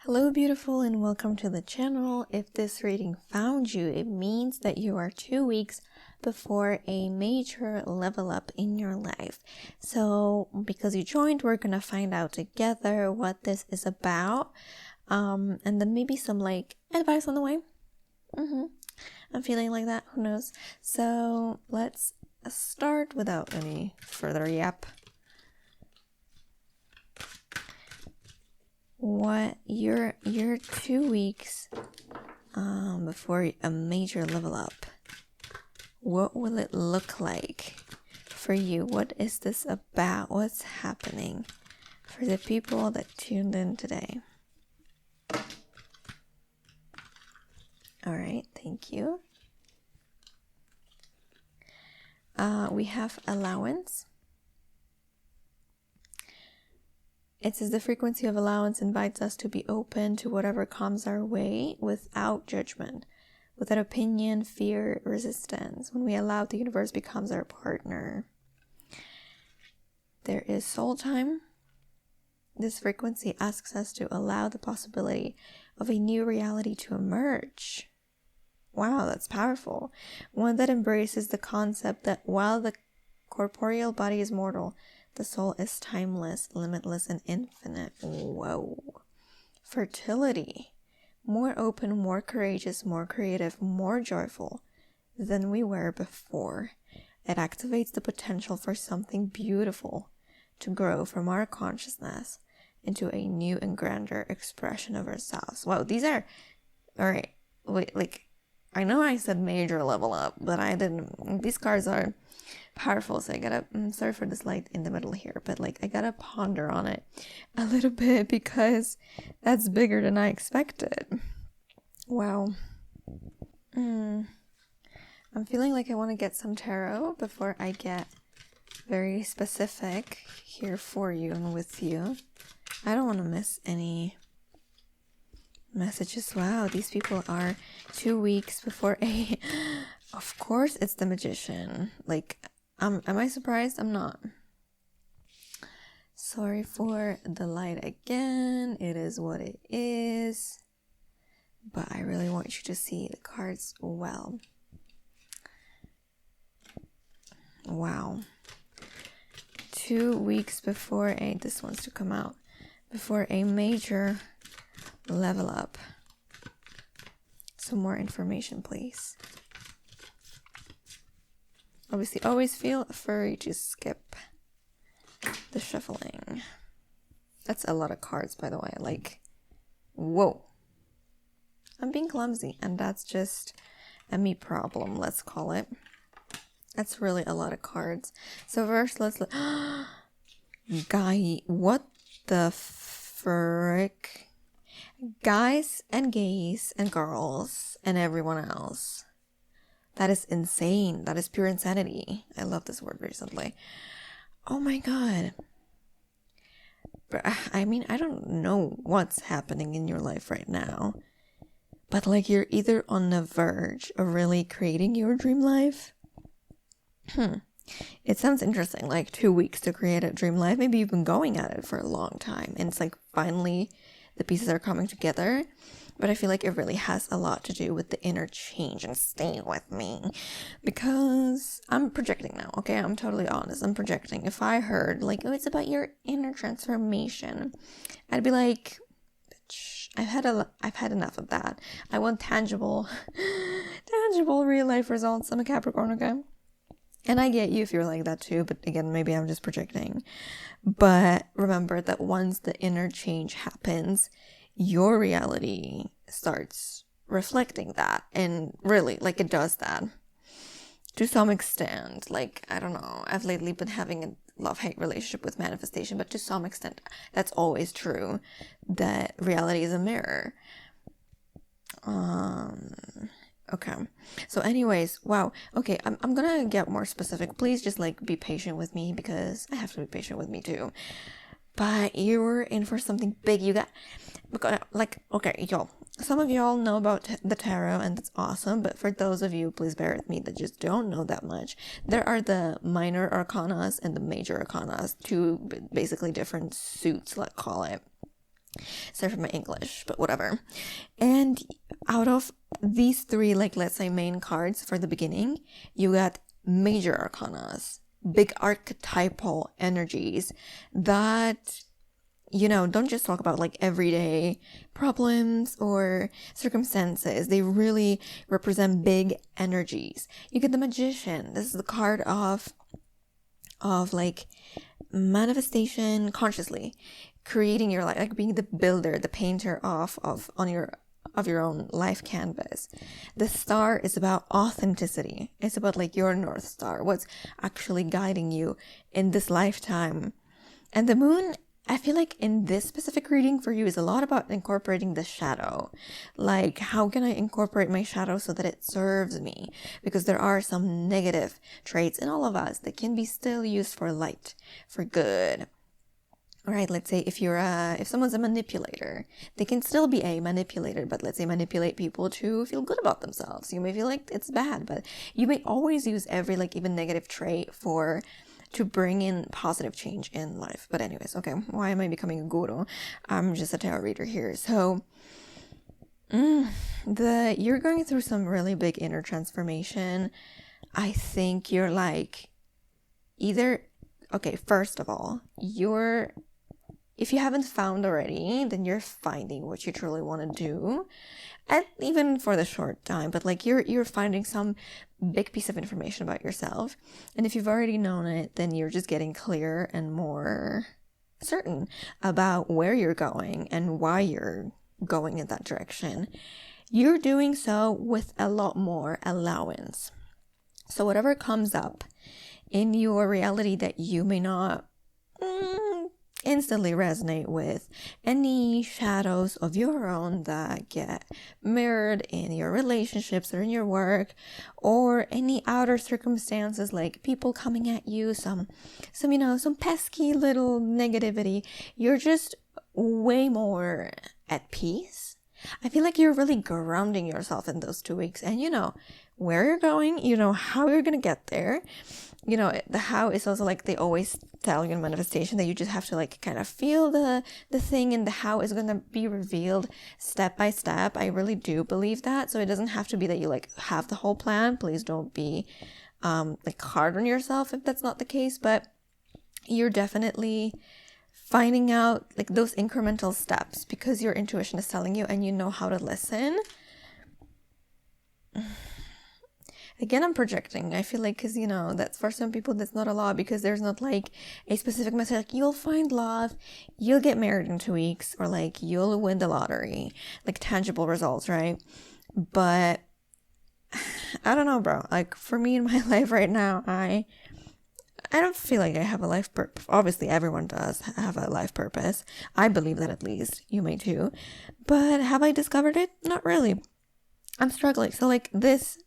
Hello beautiful and welcome to the channel. If this reading found you, it means that you are 2 weeks before a major level up in your life. So because you joined, we're gonna find out together what this is about, and then maybe some advice on the way. I'm feeling like that, who knows. So let's start without any further yap. What you're 2 weeks before a major level up. What will it look like for you? What is this about? What's happening for the people that tuned in today? All right, thank you. We have allowance. It says the frequency of allowance invites us to be open to whatever comes our way without judgment, without opinion, fear, resistance. When we allow, the universe becomes our partner. There is soul time. This frequency asks us to allow the possibility of a new reality to emerge. Wow, that's powerful. One that embraces the concept that while the corporeal body is mortal, the soul is timeless, limitless, and infinite. Whoa. Fertility. More open, more courageous, more creative, more joyful than we were before. It activates the potential for something beautiful to grow from our consciousness into a new and grander expression of ourselves. Wow, these are... Alright, wait, I know I said major level up, but I didn't. These cards are powerful, so I gotta, sorry for this light in the middle here, but I gotta ponder on it a little bit because that's bigger than I expected. Wow. I'm feeling like I want to get some tarot before I get very specific here for you and with you. I don't want to miss any messages. Wow, these people are 2 weeks before a... Of course it's the Magician. Am I surprised? I'm not. Sorry for the light again. It is what it is. But I really want you to see the cards well. Wow. 2 weeks before this wants to come out. Before a major level up. Some more information, please. Obviously, always feel free to skip the shuffling. That's a lot of cards, by the way. Whoa. I'm being clumsy, and that's just a me problem, let's call it. That's really a lot of cards. So first, let's look. Guy, what the frick? Guys and gays and girls and everyone else. That is insane. That is pure insanity. I love this word recently. Oh my god. I mean, I don't know what's happening in your life right now. But you're either on the verge of really creating your dream life. It sounds interesting. 2 weeks to create a dream life. Maybe you've been going at it for a long time. And it's finally the pieces are coming together. But I feel like it really has a lot to do with the inner change, and stay with me because I'm projecting now, okay? I'm totally honest. I'm projecting. If I heard oh, it's about your inner transformation, I'd be like, bitch, I've had enough of that. I want tangible real life results. I'm a Capricorn, okay? And I get you if you're like that too, but again, maybe I'm just projecting. But remember that once the inner change happens, your reality starts reflecting that. And really, it does that to some extent. I don't know, I've lately been having a love-hate relationship with manifestation, but to some extent, that's always true, that reality is a mirror. Okay. So anyways, wow. Okay, I'm gonna get more specific. Please just be patient with me because I have to be patient with me too. But you're in for something big. You got, okay, y'all. Some of y'all know about the tarot, and that's awesome. But for those of you, please bear with me, that just don't know that much. There are the minor arcanas and the major arcanas, two basically different suits, let's call it. Sorry for my English, but whatever. And out of these three, like, let's say main cards for the beginning, you got major arcanas, big archetypal energies that, you know, don't just talk about like everyday problems or circumstances. They really represent big energies. You get the Magician. This is the card of like manifestation consciously, creating your life, like being the builder, the painter of your own life canvas. The Star is about authenticity. It's about like your North Star, what's actually guiding you in this lifetime. And the Moon, I feel like in this specific reading for you, is a lot about incorporating the shadow. Like, how can I incorporate my shadow so that it serves me? Because there are some negative traits in all of us that can be still used for light, for good. Right, let's say if someone's a manipulator, they can still be a manipulator, but let's say manipulate people to feel good about themselves. You may feel like it's bad, but you may always use every like even negative trait to bring in positive change in life. But anyways, okay, why am I becoming a guru? I'm just a tarot reader here. So you're going through some really big inner transformation. I think you're like first of all, if you haven't found already, then you're finding what you truly want to do, and even for the short time, but like you're finding some big piece of information about yourself. And if you've already known it, then you're just getting clearer and more certain about where you're going and why you're going in that direction. You're doing so with a lot more allowance. So whatever comes up in your reality that you may not instantly resonate with, any shadows of your own that get mirrored in your relationships or in your work, or any outer circumstances like people coming at you, some pesky little negativity, you're just way more at peace. I feel like you're really grounding yourself in those 2 weeks, and you know where you're going, you know how you're gonna get there. You know, the how is also like they always tell you in manifestation that you just have to like kind of feel the thing, and the how is going to be revealed step by step. I really do believe that. So it doesn't have to be that you like have the whole plan. Please don't be like hard on yourself if that's not the case, but you're definitely finding out like those incremental steps because your intuition is telling you and you know how to listen. Again, I'm projecting. I feel like, because, you know, that's for some people, that's not a law because there's not like a specific message like you'll find love, you'll get married in 2 weeks, or like you'll win the lottery, like tangible results, right? But I don't know, bro. Like for me in my life right now, I don't feel like I have a life purpose. Obviously, everyone does have a life purpose. I believe that at least. You may too. But have I discovered it? Not really. I'm struggling. So like this,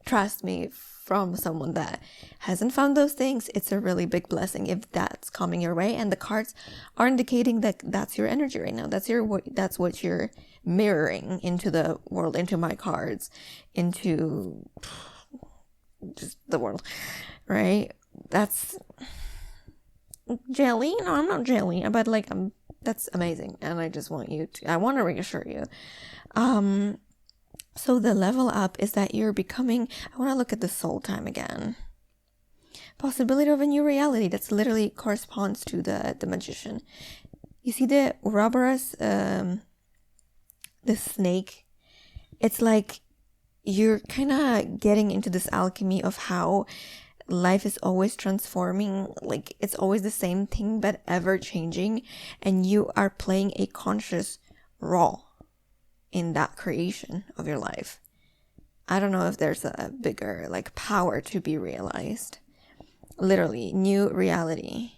trust me, from someone that hasn't found those things, it's a really big blessing if that's coming your way. And the cards are indicating that that's your energy right now. That's what you're mirroring into the world, into my cards, into just the world, right? That's jelly. No, I'm not jelly, but like that's amazing, and I want to reassure you. So the level up is that you're becoming, I want to look at the soul time again. Possibility of a new reality. That's literally corresponds to the Magician. You see the Ouroboros, the snake? It's like you're kind of getting into this alchemy of how life is always transforming, like it's always the same thing but ever changing, and you are playing a conscious role in that creation of your life. I don't know if there's a bigger like power to be realized. Literally, new reality.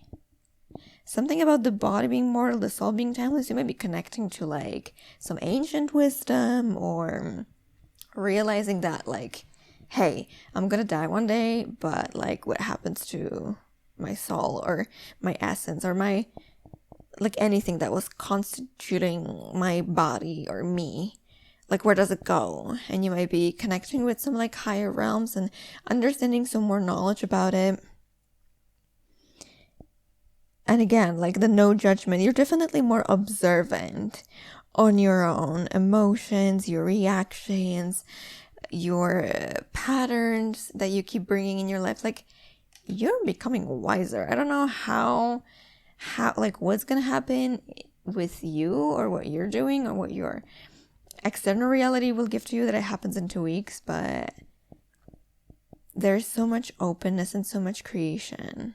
Something about the body being mortal, the soul being timeless. You might be connecting to like some ancient wisdom, or realizing that like, hey, I'm gonna die one day, but like what happens to my soul or my essence or my like anything that was constituting my body or me, like where does it go? And you might be connecting with some like higher realms and understanding some more knowledge about it. And again, like the no judgment, you're definitely more observant on your own emotions, your reactions, your patterns that you keep bringing in your life. Like, you're becoming wiser. I don't know how like what's gonna happen with you, or what you're doing, or what your external reality will give to you, that it happens in 2 weeks, but there's so much openness and so much creation.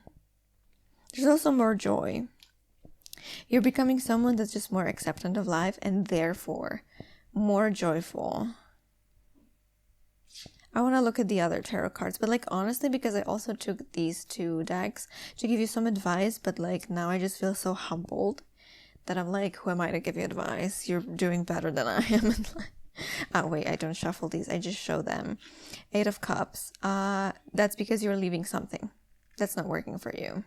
There's also more joy. You're becoming someone that's just more acceptant of life, and therefore more joyful. I want to look at the other tarot cards, but like honestly, because I also took these 2 decks to give you some advice, but like now I just feel so humbled that I'm like, who am I to give you advice? You're doing better than I am. Oh wait, I don't shuffle these, I just show them. 8 of Cups. That's because you're leaving something that's not working for you.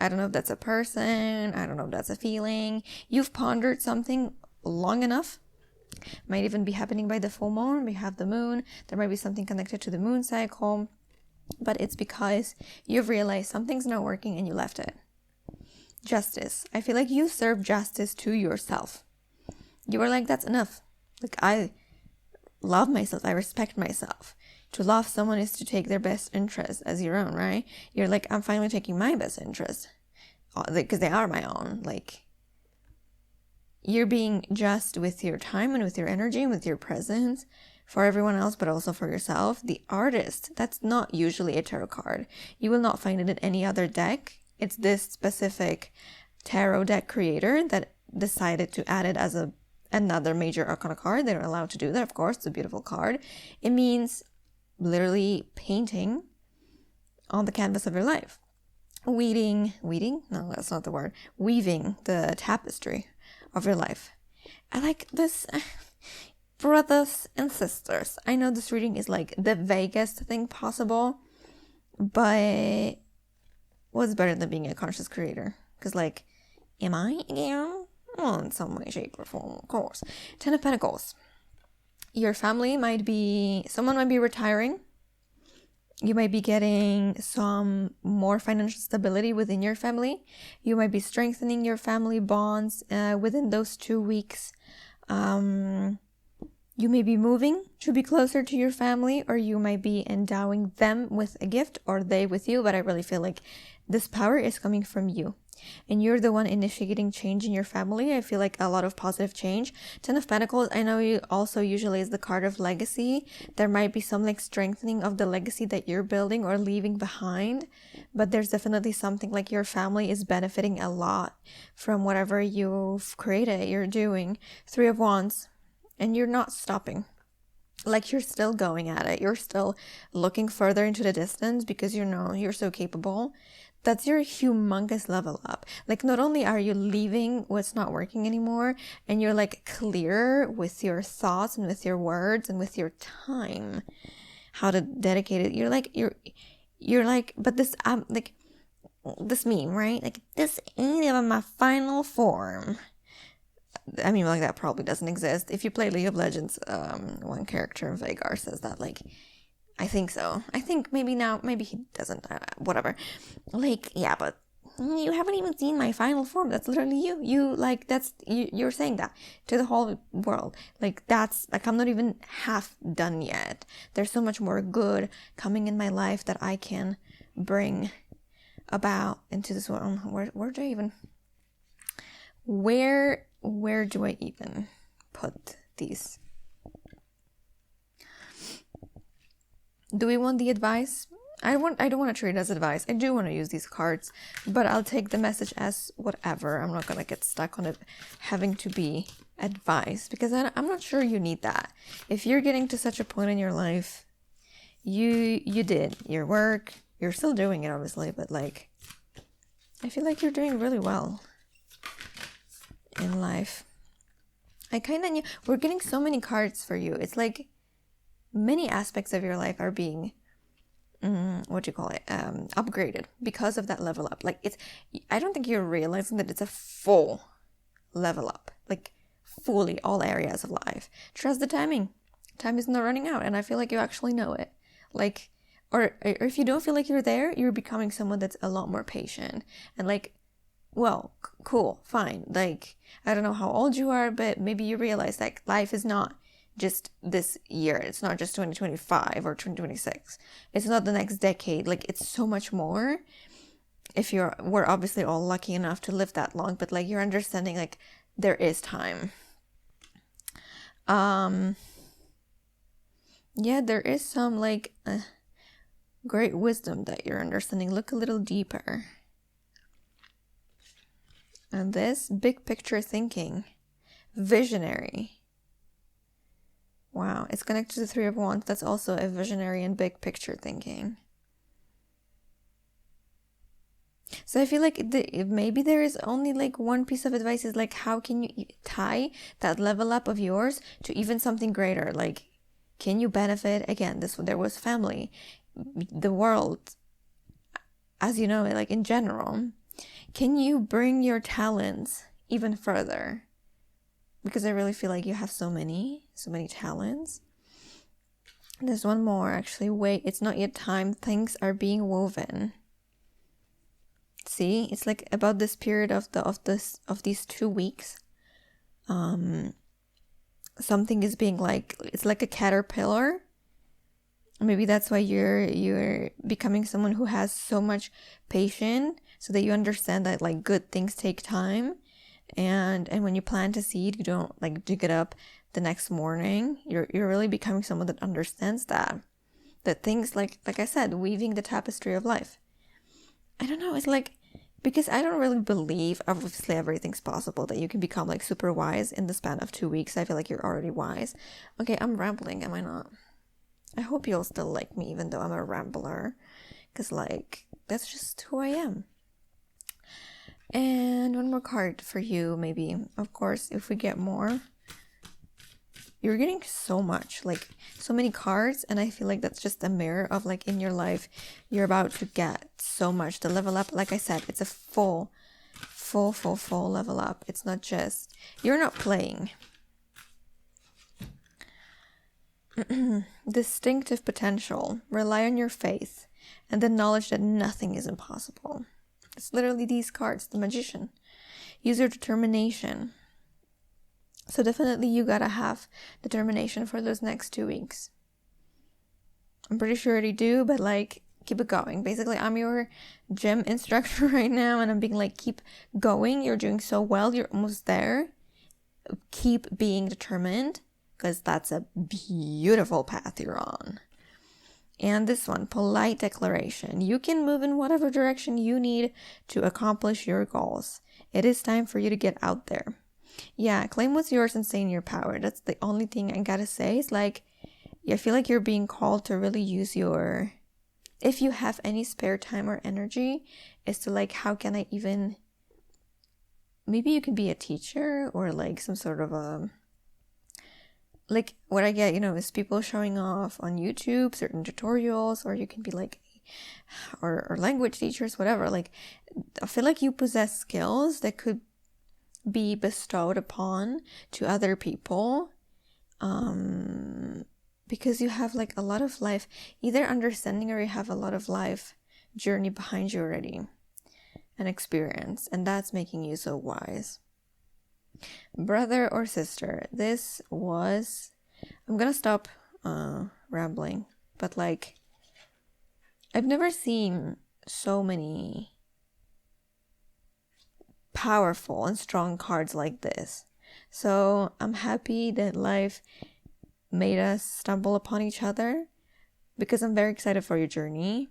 I don't know if that's a person, I don't know if that's a feeling. You've pondered something long enough. Might even be happening by the full moon. We have the moon. There might be something connected to the moon cycle. But it's because you've realized something's not working and you left it. Justice. I feel like you serve justice to yourself. You were like, that's enough. Like, I love myself. I respect myself. To love someone is to take their best interest as your own, right? You're like, I'm finally taking my best interest. Because they are my own. Like, you're being just with your time and with your energy and with your presence for everyone else, but also for yourself. The Artist, that's not usually a tarot card. You will not find it in any other deck. It's this specific tarot deck creator that decided to add it as another major arcana card. They're allowed to do that, of course. It's a beautiful card. It means literally painting on the canvas of your life. Weeding? No, that's not the word. Weaving the tapestry of your life. I like this. Brothers and sisters, I know this reading is like the vaguest thing possible, but what's better than being a conscious creator? Because like, am I again? Well, in some way, shape, or form, of course. 10 of Pentacles. Your family someone might be retiring. You might be getting some more financial stability within your family. You might be strengthening your family bonds within those 2 weeks. You may be moving to be closer to your family, or you might be endowing them with a gift, or they with you. But I really feel like this power is coming from you. And you're the one initiating change in your family. I feel like a lot of positive change. 10 of Pentacles, I know you also usually is the card of legacy. There might be some like strengthening of the legacy that you're building or leaving behind. But there's definitely something like your family is benefiting a lot from whatever you've created, you're doing. 3 of Wands, and you're not stopping. Like, you're still going at it. You're still looking further into the distance because you know you're so capable. That's your humongous level up. Like, not only are you leaving what's not working anymore, and you're like clear with your thoughts and with your words and with your time, how to dedicate it. You're like, but this, like this meme, right? Like, this ain't even my final form. I mean, like, that probably doesn't exist. If you play League of Legends, one character, Vhagar, says that, like, I think so. I think maybe now, maybe he doesn't, whatever. Like, yeah, but you haven't even seen my final form. That's literally you. You're saying that to the whole world. Like, that's, like, I'm not even half done yet. There's so much more good coming in my life that I can bring about into this world. Where do I even, where do I even put these? Do we want the advice? I don't want to treat it as advice. I do want to use these cards, but I'll take the message as whatever. I'm not going to get stuck on it having to be advice, because I'm not sure you need that. If you're getting to such a point in your life, you did your work. You're still doing it, obviously, but like, I feel like you're doing really well in life. I kind of knew. We're getting so many cards for you. It's like many aspects of your life are being upgraded because of that level up. Like, I don't think you're realizing that it's a full level up, like fully all areas of life. Trust the timing. Time is not running out, and I feel like you actually know it. Like, or if you don't feel like you're there, you're becoming someone that's a lot more patient and like well, cool, fine. Like, I don't know how old you are, but maybe you realize like life is not just this year. It's not just 2025 or 2026. It's not the next decade. Like, it's so much more. We're obviously all lucky enough to live that long, but like you're understanding like there is time. Yeah, there is some like great wisdom that you're understanding. Look a little deeper. And this big picture thinking, visionary. Wow, it's connected to the Three of Wands. That's also a visionary and big picture thinking. So I feel like maybe there is only like one piece of advice is like, how can you tie that level up of yours to even something greater? Like, can you benefit? Again, there was family, the world, as you know, like in general. Can you bring your talents even further? Because I really feel like you have so many talents. There's one more actually. Wait, it's not yet time. Things are being woven. See, it's like about this period of these 2 weeks. Something is being like, it's like a caterpillar. Maybe that's why you're becoming someone who has so much patience, so that you understand that like good things take time, and when you plant a seed, you don't like dig it up the next morning. You're really becoming someone that understands that things like I said, weaving the tapestry of life. I don't know, it's like, because I don't really believe, obviously everything's possible, that you can become like super wise in the span of 2 weeks. I feel like you're already wise. Okay, I'm rambling, am I not? I hope you'll still like me even though I'm a rambler, because like that's just who I am. And one more card for you, maybe. Of course, if we get more. You're getting so much, like so many cards, and I feel like that's just a mirror of like in your life you're about to get so much. The level up, like I said, it's a full level up. It's not just, you're not playing. Distinctive potential. Rely on your faith and the knowledge that nothing is impossible. It's literally these cards. The Magician. Use your determination. So definitely you gotta have determination for those next 2 weeks. I'm pretty sure you do, but like, keep it going. Basically, I'm your gym instructor right now, and I'm being like, keep going. You're doing so well. You're almost there. Keep being determined, because that's a beautiful path you're on. And this one, polite declaration. You can move in whatever direction you need to accomplish your goals. It is time for you to get out there. Yeah, claim what's yours and stay in your power. That's the only thing I gotta say. Is like, I feel like you're being called to really use your, if you have any spare time or energy, is to like, how can I even, maybe you can be a teacher or like some sort of a, like what I get, is people showing off on YouTube certain tutorials, or you can be like, or language teachers, whatever. Like, I feel like you possess skills that could be bestowed upon to other people, because you have like a lot of life either understanding, or you have a lot of life journey behind you already and experience, and that's making you so wise. Brother or sister, this was, I'm gonna stop rambling, but like, I've never seen so many powerful and strong cards like this. So I'm happy that life made us stumble upon each other, because I'm very excited for your journey.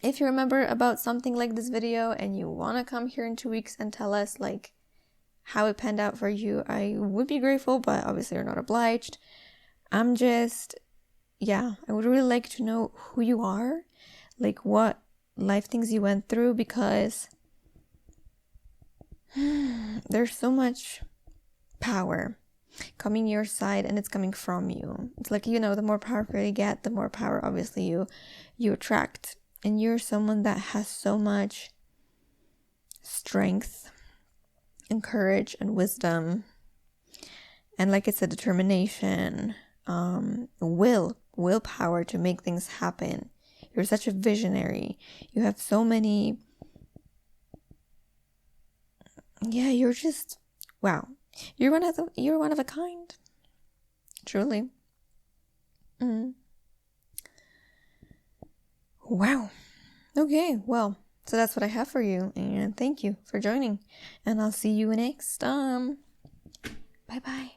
If you remember about something like this video and you want to come here in 2 weeks and tell us like how it panned out for you, I would be grateful, but obviously you're not obliged. I'm just, I would really like to know who you are, like what life things you went through, because there's so much power coming your side, and it's coming from you. It's like, the more powerful you get, the more power obviously you attract, and you're someone that has so much strength and courage and wisdom, and like I said, determination, willpower to make things happen. You're such a visionary. You have so many Yeah, you're just wow. You're one of a kind. Truly. Mm. Wow. Okay, well, so that's what I have for you, and thank you for joining. And I'll see you next time. Bye bye.